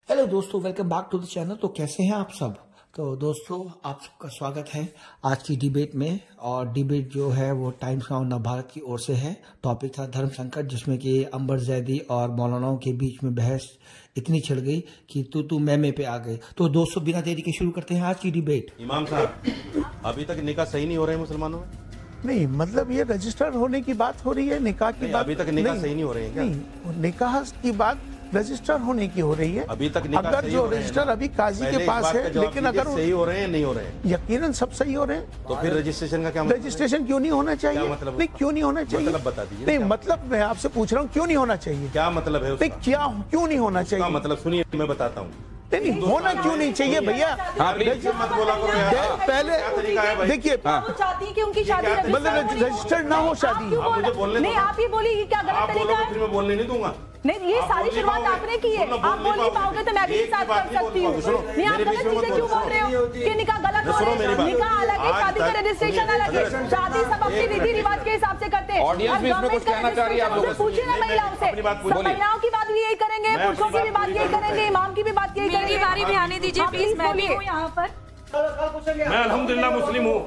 Hello दोस्तों, welcome back to the channel. तो कैसे हैं आप सब? तो दोस्तों, आप सबका स्वागत है आज की डिबेट में। और डिबेट जो है वो टाइम्स नाउ नवभारत की ओर से है। टॉपिक था धर्म संकट, जिसमें कि अंबर जैदी और मौलानाओं के बीच में बहस इतनी छिड़ गई कि तू मैं पे आ गए। तो दोस्तों, बिना देरी के शुरू करते हैं आज की डिबेट। इमाम साहब, अभी तक निकाह सही नहीं हो रहे हैं मुसलमानों में? नहीं, मतलब ये रजिस्टर होने की बात हो रही है, निकाह की बात अभी तक निकाह सही नहीं हो रहे हैं क्या? नहीं, निकाह की बात रजिस्टर होने की हो रही है। अभी तक निकाह अगर जो रजिस्टर अभी काजी के पास है, लेकिन अगर सही हो रहे हैं नहीं हो रहे हैं? यकीनन सब सही हो रहे हैं। तो फिर रजिस्ट्रेशन का क्या मतलब? रजिस्ट्रेशन क्यों नहीं होना चाहिए? मतलब? नहीं, क्यों नहीं होना चाहिए? मतलब बता दीजिए। नहीं, मतलब मैं आपसे पूछ रहा हूँ क्यों नहीं होना चाहिए? क्या मतलब है उसका? क्या क्यों नहीं होना चाहिए? मतलब सुनिए, मैं बताता हूँ। नहीं, होना क्यों नहीं चाहिए भैया? मत बोला करो यार। पहले देखिए, चाहती कि उनकी शादी मतलब रजिस्टर्ड ना हो शादी। मुझे बोलने नहीं, आप ये बोलिए क्या गलत तरीका है? फिर मैं बोलने नहीं दूंगा। नहीं, ये सारी शुरुआत आपने की है। आप बोल नहीं पाओगे तो मैं भी साथ कर सकती हूँ। नहीं, आप गलत चीजें क्यों बोल रहे हो कि निकाह गलत हो रहा है? निकाह अलग है, शादी का रजिस्ट्रेशन अलग है। शादी सब अपने रीति रिवाज के हिसाब से करते हैं। ऑडियंस भी इसमें कुछ कहना चाह रही है आप लोगों से? पूछिए ना महिलाओं से। महिलाओं की बात भी यही करेंगे, पुरुषों की भी बात यही करेंगे, इमाम की भी बात यही करेंगे। मेरी बारी भी आने दीजिए प्लीज, मैं भी हूँ यहाँ पर। मैं अल्हम्दुलिल्लाह मुस्लिम हूँ।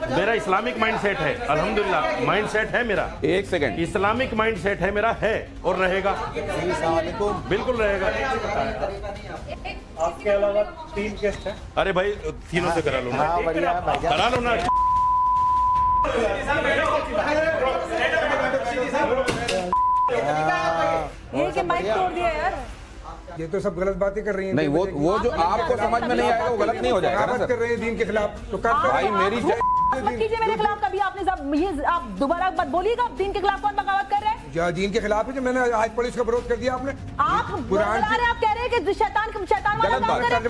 मेरा इस्लामिक माइंड सेट है, अल्हम्दुलिल्लाह माइंड सेट है मेरा। एक सेकंड, इस्लामिक माइंड सेट है मेरा, है और रहेगा, बिल्कुल रहेगा। आपके अलावा 3 गेस्ट हैं। अरे भाई, तीनों से करा लो ना, करा लो ना। ये के माइक तोड़ दिया यार। ये तो सब गलत बातें कर रही हैं। नहीं, वो जो आपको समझ में नहीं आएगा वो गलत नहीं हो जाएगा ना सर। कर रहे हैं दीन के खिलाफ, तो कर भाई मेरी मत कीजिए मेरे खिलाफ कभी। आपने सब ये आप दोबारा मत बोलिएगा। आप दीन के खिलाफ कौन बगावत कर रहे हैं? जो दीन के खिलाफ है, जो मैंने आज पढ़ी उसका विरोध कर दिया आपने। आप कुरान आप कह रहे हैं कि शैतान वाला काम कर रहे हैं।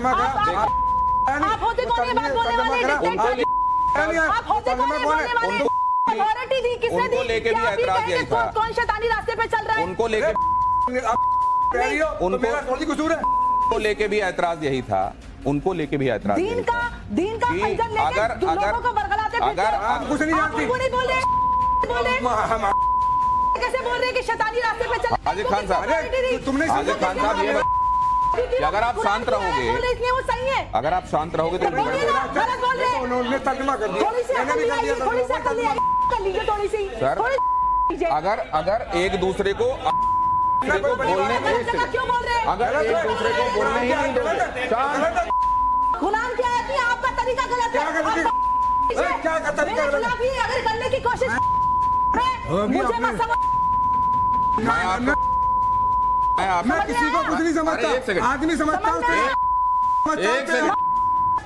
आप होते कौन ये बात बोलने वाले? आप होते कौन ये बोलने वाले? अथॉरिटी दी किसने दी? लेके भी ऐतराज यही था। कौन शैतानी रास्ते पे चल रहा है? उनको लेके भी ऐतराज यही था। उनको लेके भी ऐतराज दीन का खंजर लेके लोगों को बरगलाते थे। आप कुछ नहीं जानती। नहीं बोले कैसे बोल रहे हैं कि शैतानी रास्ते पे चल? हाजिर खान साहब, तुमने हाजिर खान साहब ये अगर आप शांत रहोगे, इसलिए वो सही है। अगर आप शांत रहोगे तो उन्होंने तर्जुमा कर दिया। थोड़ी सी अकल थोड़ी सी सर, अगर एक दूसरे को बोलने, क्यों बोल रहे हैं? अगर एक दूसरे को बोलने ही नहीं दोगे, गुलाम क्या है कि आपका तरीका गलत है। क्या का तरीका गलत है? अगर करने की कोशिश मुझे मत समझ। मैं किसी को कुछ नहीं समझता, आदमी समझता हूँ।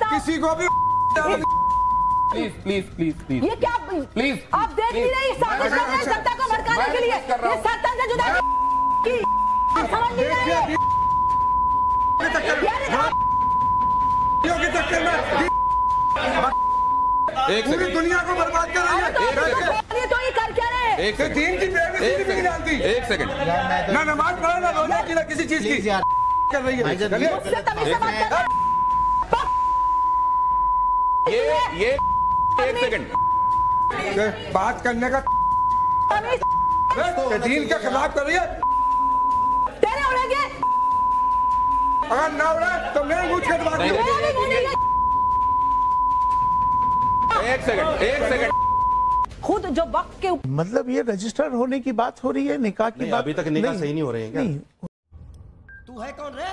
किसी को भी प्लीज ये क्या प्लीज आप देख नहीं रहे? साजिश कर रहे हैं जनता को भड़काने के लिए। ये सरतन से जुदा की समझ नहीं रहे। पूरी दुनिया को बर्बाद कर रही है। तो ये कर क्या रहे हैं? एक सेकंड, ना नमाज पढ़ा, ना रोजा की, ना किसी चीज की कर रही है। ये एक सेकंड बात करने का दीन के खिलाफ कर रही है। तेरे उड़ेंगे, अगर ना उड़ा तो मेरे मुझ के बात एक सेकंड खुद जो वक्त के मतलब ये रजिस्टर होने की बात हो रही है, निकाह की बात अभी तक निकाह सही नहीं हो रहे हैं क्या? नहीं, तू है कौन रे?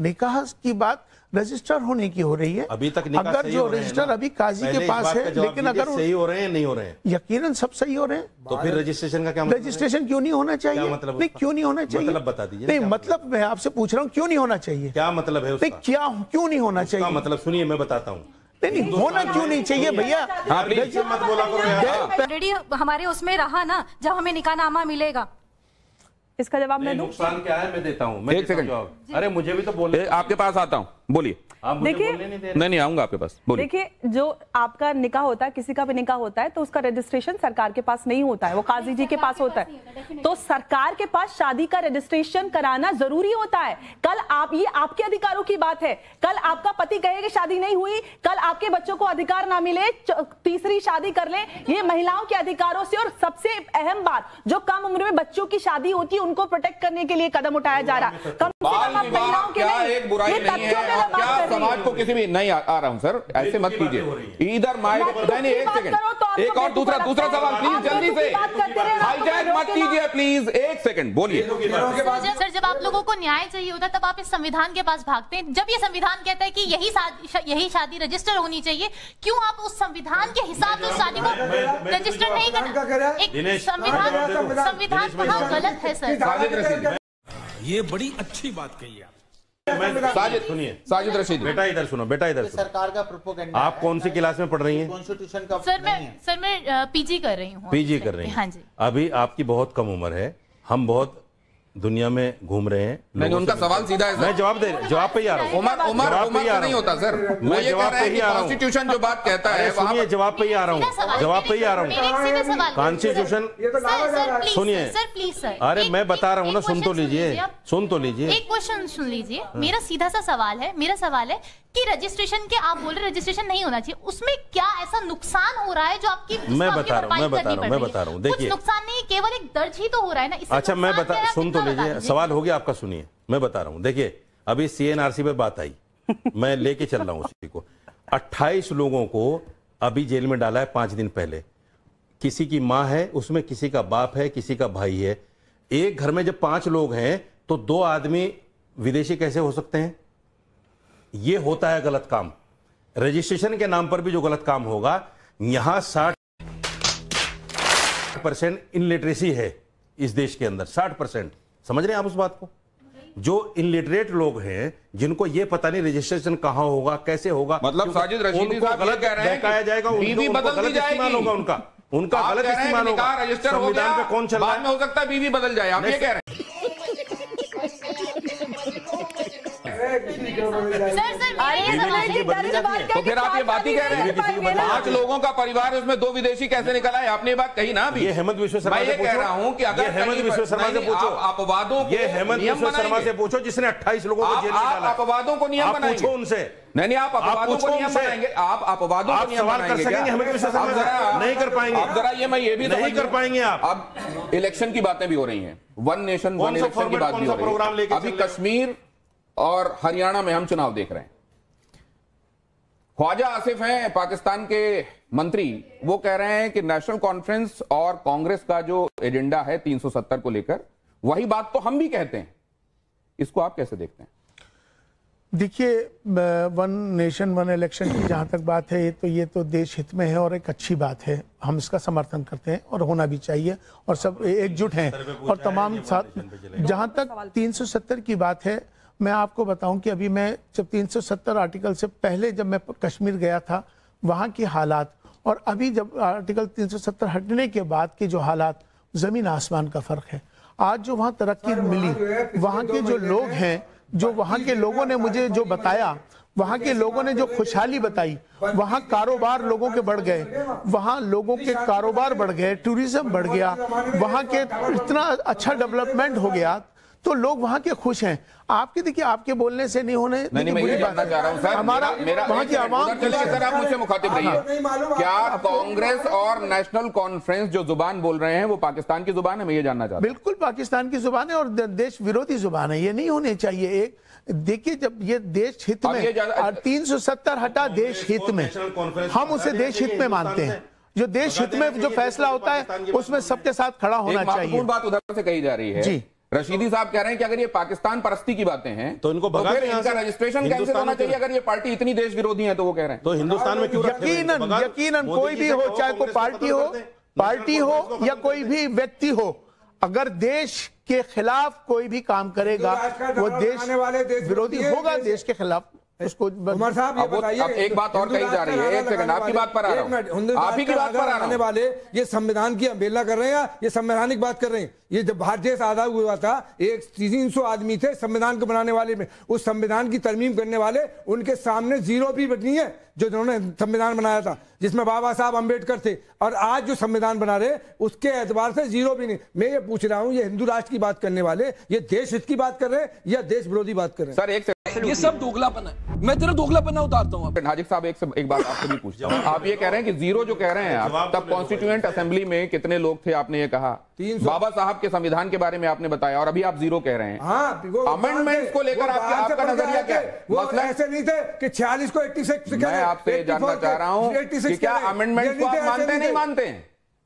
निकाह की बात रजिस्टर होने की हो रही है। अभी तक निकाह अगर सही जो हो रहे हैं रजिस्टर ना? अभी काजी के पास है, लेकिन अगर सही हो रहे हैं नहीं हो रहे हैं? यकीनन सब सही हो रहे हैं। तो फिर रजिस्ट्रेशन का क्या मतलब? रजिस्ट्रेशन क्यों नहीं होना चाहिए? क्या मतलब? नहीं, क्यों नहीं होना चाहिए? मतलब बता दीजिए। नहीं, मतलब मैं आपसे पूछ रहा हूँ क्यों नहीं होना चाहिए? क्या मतलब है उसका? क्या क्यों नहीं होना चाहिए? मतलब सुनिए, मैं बताता हूँ। नहीं, होना क्यों नहीं चाहिए भैया? मत बोला करो यार। ऑलरेडी हमारे उसमें रहा ना, जब हमें निकाहनामा मिलेगा। इसका जवाब मैं दूं? नुकसान क्या है मैं देता हूँ। एक सेकंड, अरे मुझे भी तो बोलने। आपके पास आता हूँ, बोलिए। देखिए नहीं आऊंगा आपके पास। देखिए, जो आपका निकाह होता है, किसी का भी निकाह होता है, तो उसका रजिस्ट्रेशन सरकार के पास नहीं होता है, वो काजी जी के पास होता है। तो सरकार के पास शादी का रजिस्ट्रेशन कराना जरूरी होता है। कल आप, ये आपके अधिकारों की बात है, कल आपका पति कहे कि शादी नहीं हुई, कल आपके बच्चों को अधिकार ना मिले, तीसरी शादी कर ले, ये महिलाओं के अधिकारों से। और सबसे अहम बात, जो कम उम्र में बच्चों की शादी होती है, उनको प्रोटेक्ट करने के लिए कदम उठाया जा रहा है। कम से कम महिलाओं के लिए एक बुराई नहीं है, क्या समाज को किसी भी नहीं आ रहा हूं सर, ऐसे मत कीजिए। इधर माइक नहीं, एक सेकंड, एक और दूसरा सवाल प्लीज जल्दी से, हाईजैक मत कीजिए प्लीज, एक सेकंड बोलिए। सर, जब आप लोगों को न्याय चाहिए होता है तब आप इस संविधान के पास भागते हैं। जब ये संविधान कहता है कि यही शादी रजिस्टर होनी चाहिए, क्यों आप उस संविधान के हिसाब से शादी को रजिस्टर नहीं करना? एक संविधान कहाँ गलत है सर? ये बड़ी अच्छी बात कही है। साजिद रशीद, बेटा इधर सुनो, बेटा इधर सुनो। सरकार का प्रोपोगेंडा। आप कौन सी क्लास में पढ़ रही हैं? कॉन्स्टिट्यूशन का। सर मैं पीजी कर रही हूँ। पीजी कर रही हैं? हाँ जी। अभी आपकी बहुत कम उम्र है, हम बहुत दुनिया में घूम रहे हैं। नहीं, उनका सवाल सीधा है। मैं जवाब पे ही आ रहा हूँ। उम्र नहीं होता सर, मैं जवाब पे ही आ रहा हूँ। कॉन्स्टिट्यूशन जो बात कहता है, सुनिए, जवाब पे ही आ रहा हूँ, जवाब पे ही आ रहा हूँ। कॉन्स्टिट्यूशन सुनिए, सर प्लीज सर, अरे मैं बता रहा हूँ ना, सुन तो लीजिए। एक क्वेश्चन सुन लीजिए, मेरा सीधा सा सवाल है, मेरा सवाल है कि रजिस्ट्रेशन के आप बोल रहे रजिस्ट्रेशन नहीं होना चाहिए, उसमें क्या ऐसा नुकसान हो रहा है जो आपकी मैं बता रहा हूँ। देखिए, नुकसान नहीं, केवल एक दर्ज ही तो हो रहा है ना। अच्छा मैं सुन तो लीजिए, सवाल हो गया आपका, सुनिए मैं बता रहा हूँ। देखिए, अभी CNRC पे बात आई, मैं लेके चल रहा हूँ उसी को। 28 लोगों को अभी जेल में डाला है 5 दिन पहले। किसी की माँ है उसमें, किसी का बाप है, किसी का भाई है। एक घर में जब 5 लोग हैं तो 2 आदमी विदेशी कैसे हो सकते हैं? ये होता है गलत काम। रजिस्ट्रेशन के नाम पर भी जो गलत काम होगा, यहां 60% इनलिटरेसी है इस देश के अंदर, 60%। समझ रहे हैं आप उस बात को? जो इनलिटरेट लोग हैं, जिनको ये पता नहीं रजिस्ट्रेशन कहां होगा, कैसे होगा, मतलब साजिद रशीदी साहब गलत कह रहे हैं बहकाया जाएगा, बीवी बदल दी जाएगी, होगा उनका गलत इस्तेमाल होगा। रजिस्टर हो गया, पे कौन चल रहा है? बाद में हो सकता है बीवी बदल जाए, आप ये कह रहे हैं? तो फिर आप ये बात ही कह रहे हैं 5 लोगों का परिवार, उसमें 2 विदेशी कैसे निकला है? आपने ये बात कही ना अभी। ये हेमंत विश्व शर्मा से पूछो। मैं ये कह रहा हूं कि अगर हेमंत विश्व शर्मा से पूछो, अपवादों को, ये हेमंत विश्व शर्मा से पूछो जिसने 28 लोगों को जेल में डाला। आप अपवादों को नियम बनाएंगे? पूछो उनसे। नहीं, आप अपवादों को नियम बनाएंगे? आप अपवादों को नियम बनाएंगे? कर सकेंगे हेमंत विश्व शर्मा? नहीं कर पाएंगे। आप जरा ये भी नहीं कर पाएंगे आप। अब इलेक्शन की बातें भी हो रही हैं, 1 नेशन 1 इलेक्शन की बात भी हो रही है। अभी कश्मीर और हरियाणा में हम चुनाव देख रहे हैं। ख्वाजा आसिफ हैं पाकिस्तान के मंत्री, वो कह रहे हैं कि नेशनल कॉन्फ्रेंस और कांग्रेस का जो एजेंडा है 370 को लेकर, वही बात तो हम भी कहते हैं। इसको आप कैसे देखते हैं? देखिए, 1 नेशन 1 इलेक्शन की जहां तक बात है, तो ये तो देश हित में है और एक अच्छी बात है, हम इसका समर्थन करते हैं और होना भी चाहिए, और सब एकजुट हैं और तमाम साथ। जहां तक 370 की बात है, मैं आपको बताऊं कि अभी मैं जब 370 आर्टिकल से पहले जब मैं कश्मीर गया था, वहाँ के हालात और अभी जब आर्टिकल 370 हटने के बाद के जो हालात, ज़मीन आसमान का फ़र्क है। आज जो वहाँ तरक्की मिली, वहाँ के जो लोग हैं, जो वहाँ के लोगों ने मुझे जो बताया, वहाँ के लोगों ने जो खुशहाली बताई, वहाँ कारोबार लोगों के बढ़ गए, वहाँ लोगों के कारोबार बढ़ गए, टूरिज्म बढ़ गया, वहाँ के इतना अच्छा डेवलपमेंट हो गया, तो लोग वहाँ के खुश हैं। आपके देखिए, आपके बोलने से नहीं होने, नहीं मैं ये जानना चाह रहा हूं सर, हमारा वहाँ की आवाम, सर आप मुझसे मुखातिब रहिए। क्या कांग्रेस और नेशनल कॉन्फ्रेंस जो जुबान बोल रहे हैं वो पाकिस्तान की जुबान है? मैं ये जानना चाहता हूं। बिल्कुल पाकिस्तान की जुबान है और देश विरोधी जुबान है, ये नहीं होनी चाहिए। एक देखिए, जब ये देश हित में 370 हटा, देश हित में, हम उसे देश हित में मानते हैं। जो देश हित में जो फैसला होता है उसमें सबके साथ खड़ा होना चाहिए। बात उधर से कही जा रही है जी। रशीदी साहब कह रहे हैं कि अगर ये पाकिस्तान परस्ती की बातें हैं तो इनको फिर इनका रजिस्ट्रेशन कैंसिल होना चाहिए? अगर ये पार्टी इतनी देश विरोधी है तो वो कह रहे हैं तो हिंदुस्तान में क्यों? यकीनन कोई भी हो, चाहे कोई पार्टी हो या कोई भी व्यक्ति हो, अगर देश के खिलाफ कोई भी काम करेगा वो देश विरोधी होगा, देश के खिलाफ उसको उमर साहब ये बताइए, अब एक बात और कही जा रही है, एक सेकंड आपकी बात पर आ रहा हूं, आप ही की बात पर आ रहा हूं। वाले ये संविधान की अवहेलना कर रहे हैं या ये संवैधानिक बात कर रहे हैं? ये जब भारतीय देश आजाद हुआ था, 300 आदमी थे संविधान को बनाने वाले में, उस संविधान की तरमीम करने वाले, उनके सामने जीरो भी नहीं है जो जिन्होंने संविधान बनाया था, जिसमें बाबा साहब अंबेडकर थे। और आज जो संविधान बना रहे उसके एतबार से जीरो भी नहीं। मैं ये पूछ रहा हूं, ये हिंदू राष्ट्र की बात करने वाले ये देश हित की बात कर रहे हैं या देश विरोधी बात कर रहे हैं? सर एक ये सब दोगलापन है, मैं तेरा दोगलापन उतारता हूँ। हाजिक साहब एक बात आपसे भी पूछता हूँ, आप ये कह रहे हैं कि जीरो जो कह रहे हैं आप, तब कॉन्स्टिट्यूएंट असेंबली में कितने लोग थे आपने ये कहा, बाबा साहब के संविधान के बारे में आपने बताया, और अभी आप जीरो कह रहे हैं। अमेंडमेंट्स को लेकर आपका नजरिया क्या है? मसला ऐसे नहीं थे कि 46 को 86 मैं आपसे जानना चाह रहा हूँ कि क्या अमेंडमेंट को आप मानते नहीं मानते हैं?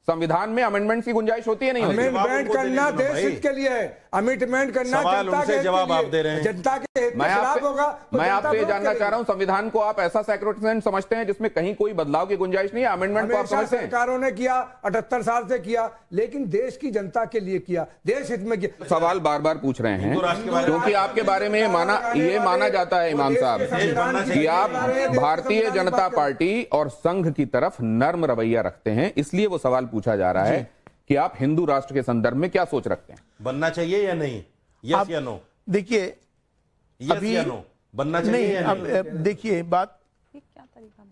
संविधान में अमेंडमेंट की गुंजाइश होती है नहीं होती? अमेंडमेंट करना देश हित के लिए है, अमेंडमेंट करना जनता के जवाब आप दे रहे हैं, जनता के हित के खिलाफ होगा। मैं आपसे ये जानना चाह रहा हूं, संविधान को आप ऐसा सैक्रोसेंट समझते हैं जिसमें कहीं कोई बदलाव की गुंजाइश नहीं है? अमेंडमेंट को आप समझते हैं? सरकारों ने किया, 78 साल से किया, लेकिन देश की जनता के लिए किया, देश हित में किया। सवाल बार बार पूछ रहे हैं क्योंकि आपके बारे में ये माना जाता है इमाम साहब कि आप भारतीय जनता पार्टी और संघ की तरफ नर्म रवैया रखते हैं, इसलिए वो सवाल पूछा जा रहा है कि आप हिंदू राष्ट्र के संदर्भ में क्या सोच रखते हैं? बनना चाहिए या नहीं? यस या नो? देखिए अभी या नो बनना चाहिए या नहीं? अब देखिए बात,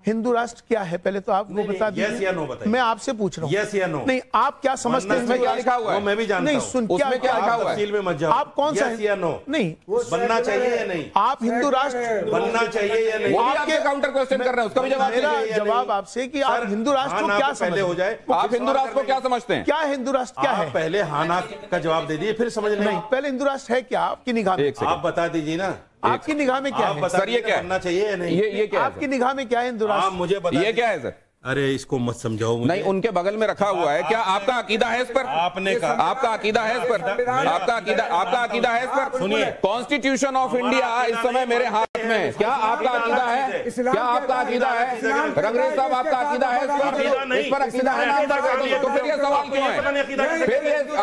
हिंदू राष्ट्र क्या है पहले तो आप वो बता दीजिए। यस या नो बताइए। मैं आपसे पूछ रहा हूँ। यस या नो? नहीं, आप क्या समझते हैं? इसमें क्या लिखा हुआ है? मैं भी जानता हूं। नहीं, सुन क्या लिखा हुआ है? तफसील में मत जाओ। आप कौन सा? यस या नो? नहीं, बनना चाहिए या नहीं? आप हिंदू राष्ट्र बनना चाहिए या नहीं? वो भी आपके काउंटर क्वेश्चन कर रहे हैं, उसका भी जवाब मेरा चाहिए या जवाब नहीं? आपसे कि आप हिंदू राष्ट्र को क्या समझते हो जाए, हैं? आप हिंदू राष्ट्र को क्या समझते हैं? क्या हिंदू राष्ट्र क्या है? पहले हाँ ना का जवाब दे दिए, फिर समझ नहीं, पहले हिंदू राष्ट्र है क्या आपकी निगाह में? आप बता दीजिए ना, आपकी निगाह में क्या है? सर ये क्या है? बनना चाहिए या नहीं? ये क्या है? आपकी निगाह में क्या है हिंदू राष्ट्र? मुझे बता, ये क्या है सर? अरे इसको मत समझाओ मुझे। नहीं, उनके बगल में रखा हुआ है, क्या आपका अकीदा है इस पर? आपने कहा आपका अकीदा है इस पर? आपका अकीदा है इस पर? सुनिए, कॉन्स्टिट्यूशन ऑफ इंडिया इस समय मेरे हाथ में है, क्या आपका अकीदा है? क्या आपका अकीदा है? रंगरेज साहब आपका अकीदा है इस पर? इस पर अकीदा है? तो फिर ये सवाल क्यों है?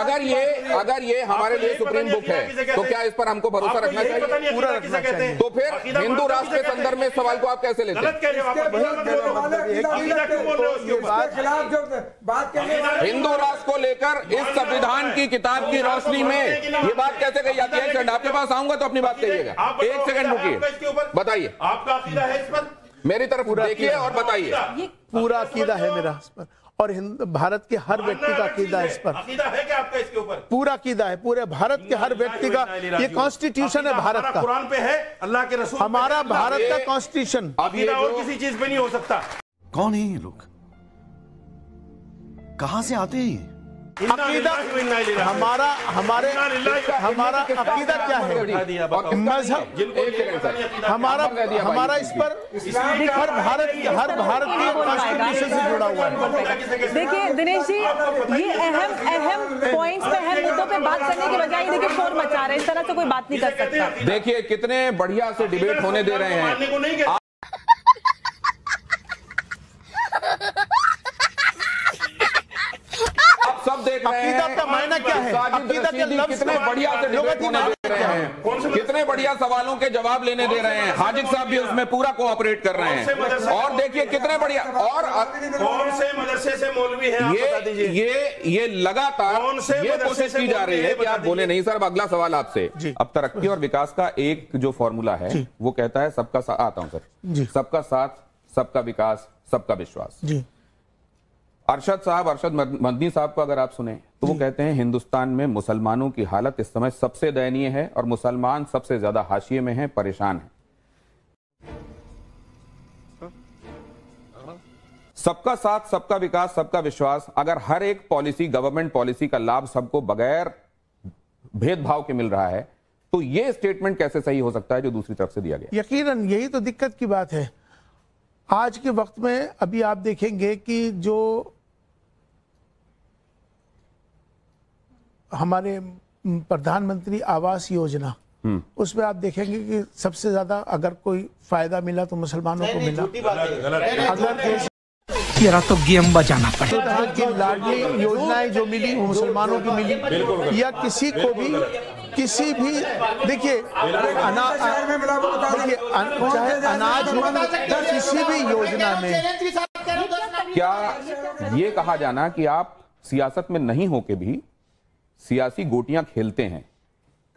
फिर ये अगर ये हमारे लिए सुप्रीम बुक है तो क्या इस पर हमको भरोसा रखना चाहिए? पूरा रखना चाहिए। तो फिर हिंदू राष्ट्र के संदर्भ में इस सवाल को आप कैसे लेते हैं? खिलाफ जो बात करने वाले हिंदू राष्ट्र को लेकर इस संविधान की किताब की रोशनी में ये बात कैसे कही जाती है? सेकंड, आपके पास आऊंगा तो अपनी बात कहिएगा। एक सेकंड रुकिए, बताइए आपका अकीदा है इस पर? मेरी तरफ देखिए और बताइए। पूरा अकीदा है मेरा इस पर, और भारत के हर व्यक्ति का अकीदा है इस पर। अकीदा है क्या आपका इसके ऊपर? पूरा अकीदा है, पूरे भारत के हर व्यक्ति का। ये कॉन्स्टिट्यूशन है भारत का, कुरान पे है, अल्लाह के रसूल, हमारा भारत का कॉन्स्टिट्यूशन। अकीदा और किसी चीज पे नहीं हो सकता। कौन है ये लोग? कहां से आते हैं? अकीदा हमारा अकीदा क्या है? मजहब हमारा इस पर हर भारतीय कॉन्स्टिट्यूशन से जुड़ा हुआ है। देखिए दिनेश जी, ये अहम पॉइंट्स पे, अहम मुद्दों पे बात करने के बजाय देखिए शोर मचा रहे हैं, इस तरह से कोई बात नहीं कर सकता। देखिए कितने बढ़िया से डिबेट होने दे रहे हैं। सब देख रहे हैं अकीदा का मायना क्या है? अकीदा के लफ्ज कितने बढ़िया से डिबेट होने दे रहे हैं, कितने बढ़िया सवालों के जवाब लेने दे रहे हैं। हाजिक साहब भी उसमें पूरा कोऑपरेट कर रहे हैं, और देखिए कितने बढ़िया। और कौन से मदरसे से मौलवी हैं? ये लगातार ये कोशिश की जा रही है कि आप बोले नहीं। सर, अगला सवाल आपसे। अब तरक्की और विकास का एक जो फॉर्मूला है वो कहता है सबका साथ, आता हूं सर, सबका साथ, सबका विकास, सबका विश्वास। अरशद मदनी साहब को अगर आप सुने तो वो कहते हैं हिंदुस्तान में मुसलमानों की हालत इस समय सबसे दयनीय है और मुसलमान सबसे ज्यादा हाशिए में हैं, परेशान हैं। सबका साथ, सबका विकास, सबका विश्वास, अगर हर एक पॉलिसी, गवर्नमेंट पॉलिसी का लाभ सबको बगैर भेदभाव के मिल रहा है तो ये स्टेटमेंट कैसे सही हो सकता है जो दूसरी तरफ से दिया गया? यकीनन यही तो दिक्कत की बात है आज के वक्त में। अभी आप देखेंगे कि जो हमारे प्रधानमंत्री आवास योजना, उसमें आप देखेंगे कि सबसे ज्यादा अगर कोई फायदा मिला तो मुसलमानों को मिला। अगर तो गेम बजाना पड़ेगा। की लाडली योजनाएं जो मिली वो मुसलमानों की मिली, या किसी को भी किसी भी देखिए मिला वो बता दीजिए। चाहे अनाज किसी भी योजना में क्या ये कहा जाना कि आप सियासत में नहीं होके भी सियासी गोटियां खेलते हैं?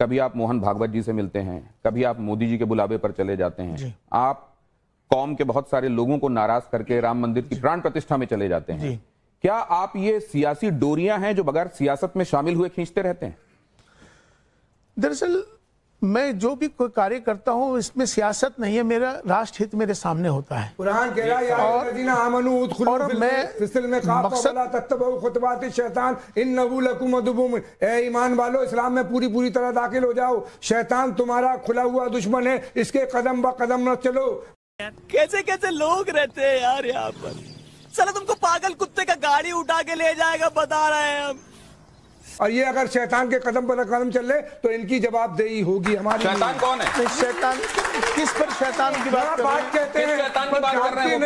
कभी आप मोहन भागवत जी से मिलते हैं, कभी आप मोदी जी के बुलावे पर चले जाते हैं, आप कौम के बहुत सारे लोगों को नाराज करके राम मंदिर की प्राण प्रतिष्ठा में चले जाते हैं। क्या आप ये सियासी डोरियां हैं जो बगैर सियासत में शामिल हुए खींचते रहते हैं? दरअसल मैं जो भी कोई कार्य करता हूं इसमें सियासत नहीं है, मेरा राष्ट्र हित मेरे सामने होता है। कुरान कह रहा है और मैं ईमान वालों इस्लाम में पूरी तरह दाखिल हो जाओ, शैतान तुम्हारा खुला हुआ दुश्मन है, इसके कदम ब कदम न चलो। कैसे कैसे लोग रहते हैं यार यहाँ पर, साला तुमको पागल कुत्ते का गाड़ी उठा के ले जाएगा बता रहे हैं हम। और ये अगर शैतान के कदम पर कदम चल रहे तो इनकी जवाबदेही होगी हमारी। शैतान कौन है? शैतान किस पर शैतान की बात कहते हैं? शैतान की बात कर रहे हैं?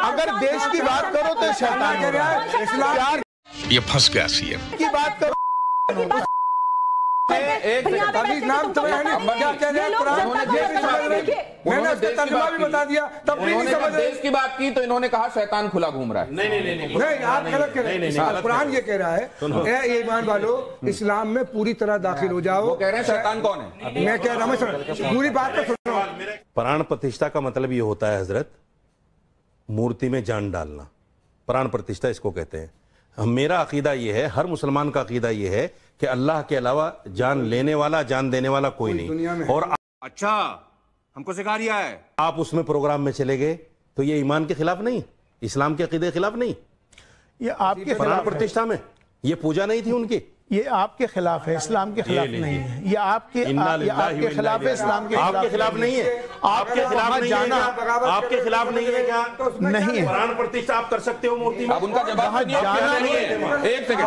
अगर देश की बात करो तो शैतान कह रहा है इस्लाम ये फंस गया सीएम की बात करो। अभी नाम तो क्या कह रहे हैं? मैंने उसका तर्जुमा भी बता दिया तब भी नहीं समझ रहे। देश की बात की तो इन्होंने कहा शैतान खुला घूम रहा है। नहीं आप गलत कह रहे हैं। कुरान ये कह रहा है ए ईमान वालों इस्लाम में पूरी तरह दाखिल हो जाओ। वो कह रहे हैं शैतान कौन है? मैं कह रहा हूँ पूरी बात तो सुनो। प्राण प्रतिष्ठा का मतलब ये होता है हजरत, मूर्ति में जान डालना, प्राण प्रतिष्ठा इसको कहते हैं। मेरा अकीदा ये है, हर मुसलमान का अकीदा ये है कि अल्लाह के अलावा जान लेने वाला जान देने वाला कोई नहीं। और अच्छा हमको सिखा दिया है। आप उसमें प्रोग्राम में चले गए तो ये ईमान के खिलाफ नहीं, इस्लाम के अकीदे के खिलाफ नहीं, ये आपके प्राण प्रतिष्ठा में ये पूजा नहीं थी उनकी, ये आपके खिलाफ है, इस्लाम के खिलाफ नहीं है। ये आपके खिलाफ है, इस्लाम के आपके खिलाफ नहीं है। आपके खिलाफ नहीं है, आपके खिलाफ नहीं है क्या? नहीं है। प्राण प्रतिष्ठा आप कर सकते हो मूर्ति में? अब उनका जवाब एक सेकंड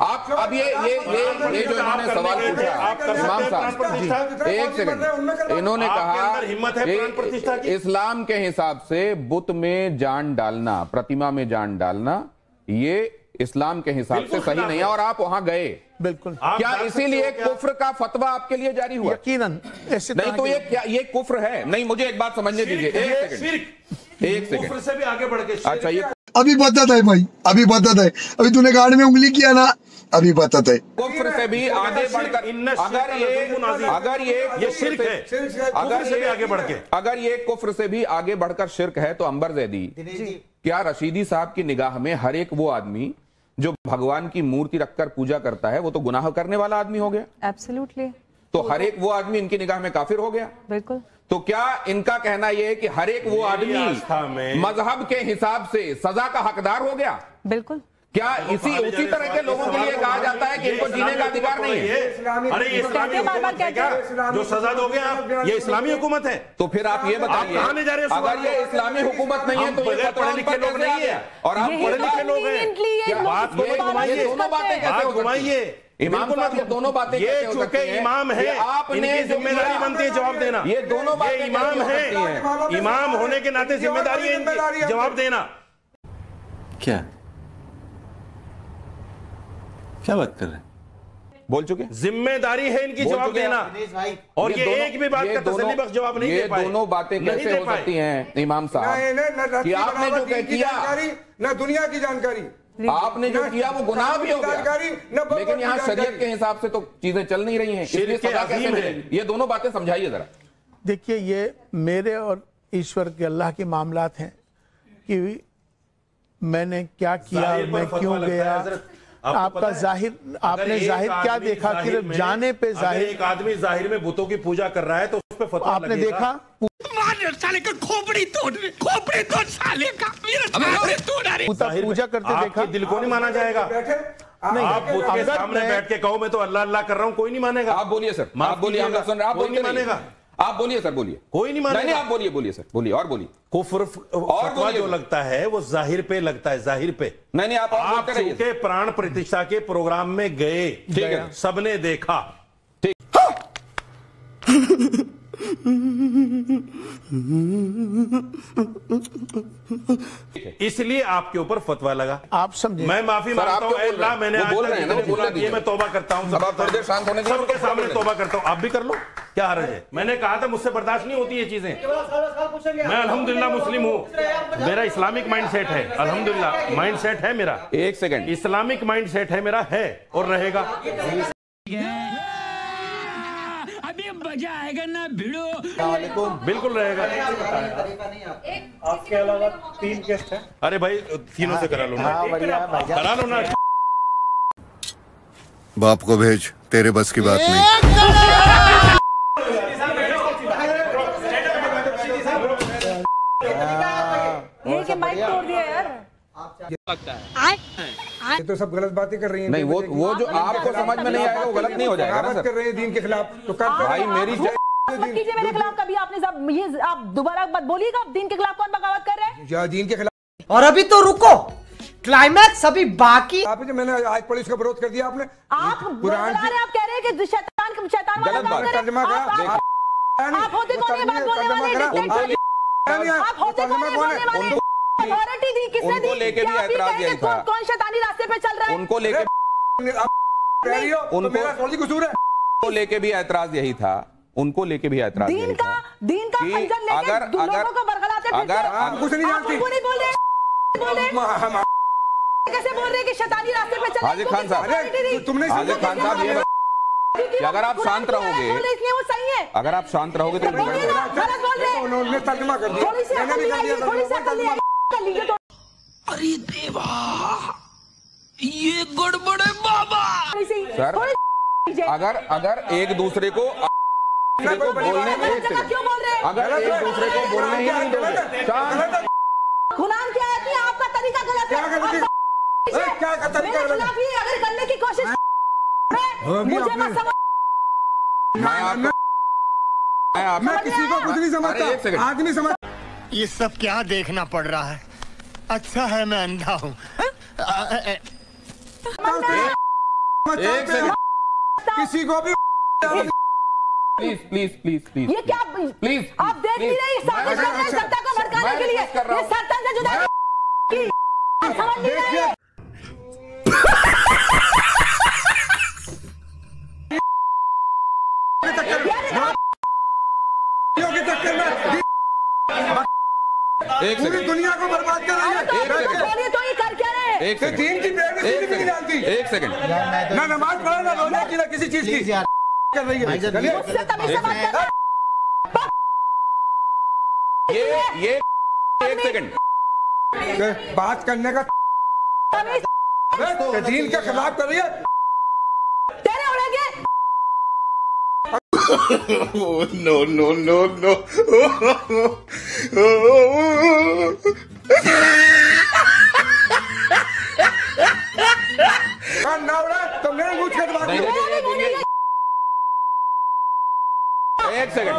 आप अब ये जो इन्होंने सवाल पूछा इमाम साहब, एक सेकंड, इन्होंने कहा हिम्मत है प्राण प्रतिष्ठा की? इस्लाम के हिसाब से बुत में जान डालना, प्रतिमा में जान डालना, ये इस्लाम के हिसाब से सही नहीं है और आप वहां गए। बिल्कुल। क्या इसीलिए कुफ्र का फतवा आपके लिए जारी हुआ? यकीनन ऐसे नहीं तो ये क्या ये कुफ्र है? नहीं, मुझे एक बात समझने दीजिए, एक सेकंड कुफ्र से भी आगे बढ़ के। अच्छा ये अभी बताता है भाई, अभी बताता है, अभी तूने गाड़ी में उंगली किया ना, अभी बताता है। कुफ्र से भी आगे बढ़कर अगर ये शिर्क है, अगर ये आगे बढ़ के अगर ये कुफ्र से भी आगे बढ़कर शिर्क है तो अंबर जैदी, क्या रशीदी साहब की निगाह में हर एक वो आदमी जो भगवान की मूर्ति रखकर पूजा करता है वो तो गुनाह करने वाला आदमी हो गया? एब्सोल्युटली। तो हर एक वो आदमी इनकी निगाह में काफिर हो गया? बिल्कुल। तो क्या इनका कहना यह है कि हर एक वो आदमी मजहब के हिसाब से सजा का हकदार हो गया? बिल्कुल। क्या उसी तरह के लोगों के लिए कहा जाता है कि इनको जीने का अधिकार नहीं है? अरे ये इस्लामी हुकूमत है क्या जो सजा दोगे आप? ये इस्लामी हुकूमत है। तो फिर आप ये बताइए, अगर ये इस्लामी हुकूमत नहीं है तो ये पढ़े लिखे लोग नहीं है और आप पढ़े लिखे लोग हैं। बात को घुमाइए, दोनों बातें कैसे घुमाइए? इमाम साहब ये दोनों बातें ये चूंकि इमाम है, आपने जिम्मेदारी बनती है जवाब देना। ये दोनों बातें इमाम है, इमाम होने के नाते जिम्मेदारी है इनकी जवाब देना। क्या बात कर रहे हैं? बोल चुके, जिम्मेदारी है इनकी जवाब देना। और ये एक भी बात का तसल्ली बख्श जवाब नहीं दे पाए। ये दोनों बातें कैसे हो सकती हैं इमाम साहब कि आपने जो किया ना दुनिया की जानकारी, आपने जो किया वो गुनाह भी हो गया, लेकिन यहाँ शरीयत के हिसाब से तो चीजें चल नहीं रही हैं, इसलिए सजा कैसे मिलेगी? ये दोनों बातें समझाइए जरा। देखिए ये मेरे और ईश्वर के अल्लाह के मामलात हैं कि मैंने क्या किया, मैं क्यों गया। आपका जाहिर, आपने जाहिर क्या देखा कि जाने पे जाहिर, एक आदमी जाहिर में बुतों की पूजा कर रहा है तो उस पे फतवा आपने देखा साले का खोपड़ी तोड़ साले का पूजा करते देखा, दिल को नहीं माना जाएगा। आप बुत के सामने बैठ के कहो मैं तो अल्लाह अल्लाह कर रहा हूँ, कोई नहीं मानेगा। आप बोलिए सर, आप बोलिए, हम सुन रहे हैं, आप बोलते मानेगा। आप बोलिए सर, बोलिए। कोई नहीं मानेगा। नहीं, आप बोलिए सर, बोलिए और बोलिए। कुफ्र फतवा जो लगता है वो जाहिर पे लगता है, जाहिर पे। नहीं आप चूंकि प्राण प्रतिष्ठा के प्रोग्राम में गए, ठीक है, सबने देखा, ठीक इसलिए आपके ऊपर फतवा लगा। आप समझे, मैं माफी मांगता हूँ अल्लाह, मैंने आज बोल रहे हैं ना, बोलना दीजिए। मैं तौबा करता हूँ, सबके सामने तौबा करता हूँ। आप भी कर लो, क्या हर्ज है? मैंने कहा था मुझसे बर्दाश्त नहीं होती ये चीजें। मैं अल्हम्दुलिल्लाह मुस्लिम हूँ, मेरा इस्लामिक माइंड सेट है, अल्हम्दुलिल्लाह माइंड सेट है मेरा। एक सेकंड, इस्लामिक माइंड सेट है मेरा, है और रहेगा। अभी मजा आएगा ना भिड़ो। बिल्कुल रहेगा। आपके अलावा 3 गेस्ट हैं। अरे भाई तीनों से करा लो ना, करा लो ना। बाप को भेज, तेरे बस की बात नहीं। ये कि माइक तोड़ दिया यार। लगता है ये तो सब गलत बातें कर रही हैं। नहीं, वो जो आपको समझ में नहीं आएगा वो गलत नहीं हो जाएगा ना सर। कर रहे हैं दीन के खिलाफ तो कर भाई मेरी कीजिए मेरे खिलाफ कभी आपने सब ये आप दोबारा मत बोलिएगा। दीन के खिलाफ कौन बगावत कर रहे हैं? या दीन के खिलाफ। और अभी तो रुको, क्लाइमैक्स अभी बाकी। आप जो मैंने आज पुलिस का विरोध कर दिया आपने। आप कुरान आप कह रहे हैं कि शैतान वाला काम कर रहे हैं। आप होते कौन ये बात बोलने वाले? आप होते कौन ये बोलने वाले? अथॉरिटी दी किसने दी? उनको लेके भी ऐतराज यही था। कौन शैतानी रास्ते पे चल रहा है? उनको लेके उनको लेके भी ऐतराज यही था। उनको लेके भी ऐतराज दीन का खंजर लेके लोगों को बरगलाते फिरते हैं। आप कुछ नहीं जानती। आप नहीं बोल रहे कैसे बोल रहे हैं कि शैतानी रास्ते पे चल? हाजिर खान साहब, तुमने हाजिर खान साहब ये कि अगर आप शांत रहोगे, वो सही है। अगर आप शांत रहोगे तो गलत बोल रहे हैं। उन्होंने तर्जुमा कर दिया। थोड़ी सी अकल कर लीजिए तो। अरे देवा, ये गड़बड़ है बाबा। सर अगर एक दूसरे को बोलने, अगर एक दूसरे को बोलने ही नहीं दोगे, गुलाम क्या है कि आपका तरीका गलत है। क्या का तरीका गलत है? अगर करने की कोशिश मुझे मत समझ। मैं किसी को कुछ नहीं समझता, आदमी समझ। ये सब क्या देखना पड़ रहा है? अच्छा है मैं अंधा हूँ। किसी को भी प्लीज ये क्या प्लीज आप देख नहीं रहे? साजिश कर रहे हैं सत्ता को भड़काने के लिए। ये सत्ता से जुदा समझ नहीं रहे। पूरी दुनिया को बर्बाद कर रही है। तो ये कर क्या रहे हैं? एक सेकंड, ना नमाज पढ़ा ना रोने की ना किसी चीज की कर रही है। ये एक सेकंड बात करने का दीन के खिलाफ कर रही है। तेरे उड़ेंगे। No no no no. ना उड़ा तो मेरे मुझ के बात एक सेकंड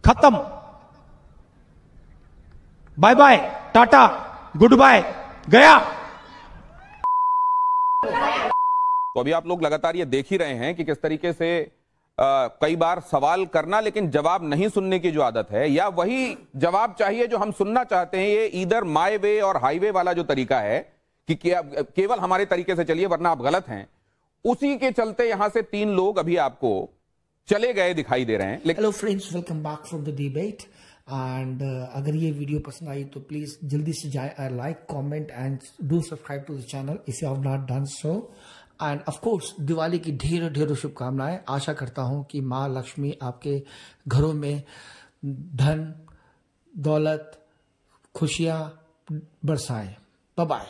खत्म। Bye bye, tata, goodbye, गया। तो अभी आप लोग लगातार ये देख ही रहे हैं कि किस तरीके से कई बार सवाल करना लेकिन जवाब नहीं सुनने की जो आदत है, या वही जवाब चाहिए जो हम सुनना चाहते हैं, ये इधर माय वे और हाईवे वाला जो तरीका है कि केवल हमारे तरीके से चलिए वरना आप गलत हैं, उसी के चलते यहां से 3 लोग अभी आपको चले गए दिखाई दे रहे हैं। Hello friends, welcome back from the debate. And अगर ये वीडियो पसंद आई तो प्लीज जल्दी से जाए like, comment and do subscribe to the channel if you have not done so. And of course Diwali की ढेरों ढेरों शुभकामनाएं। आशा करता हूं कि माँ लक्ष्मी आपके घरों में धन, दौलत, खुशियां बरसाए। Bye bye.